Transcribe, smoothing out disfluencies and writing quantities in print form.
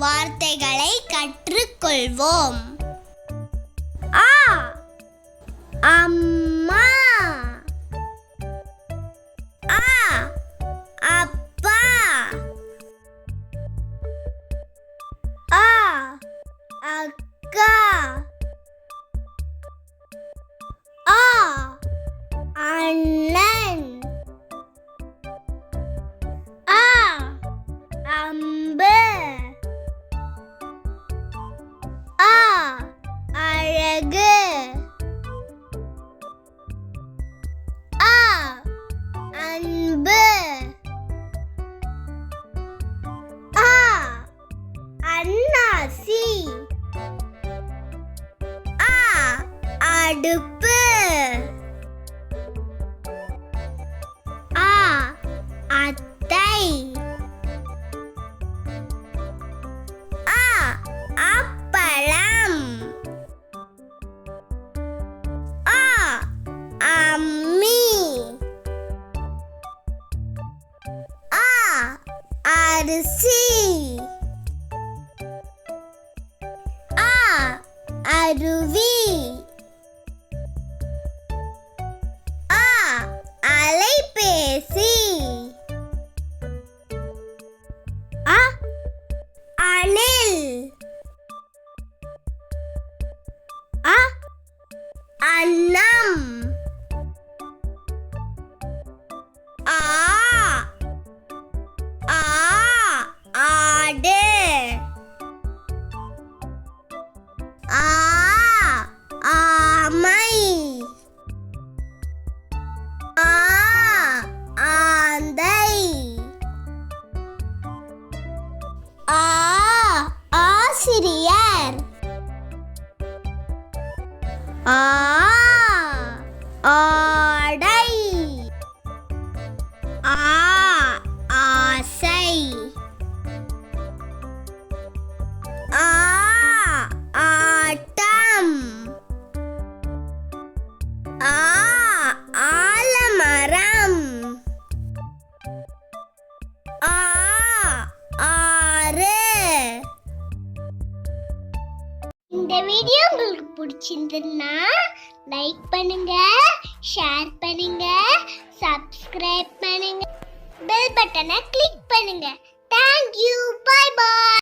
வார்த்தைகளை கற்றுக்கொள்வோம். ஆ அம்மா, ஆ அப்பா, ஆ அக்கா, ஆ அண்ணன், ஆ அம்பு, ஆ அழகு, ஆ அன்பு, ஆ அன்னாசி, ஆ அடுப்பு, ஆ அத்தை, ஆ அப்பளம், ஆ அம்மி, ஆ அரிசி, ஆ அருவி, ஆ அலைபேசி, ஆ அணில், ஆ அன்னம், ஆ ஆ ஆடு, ஆ ஆமை, ஆ ஆந்தை, ஆ ஆசிரியர், ஆ ஆடை, ஆ ஆசை, ஆ ஆட்டம், ஆ ஆலமரம், ஆ ஆறு. இந்த வீடியோ உங்களுக்கு பிடிச்சிருந்ததுன்னா லைக் பண்ணுங்க, ஷேர் பண்ணுங்க, சப்ஸ்கிரைப் பண்ணுங்க, பெல் பட்டனை கிளிக் பண்ணுங்க. Thank you. Bye bye.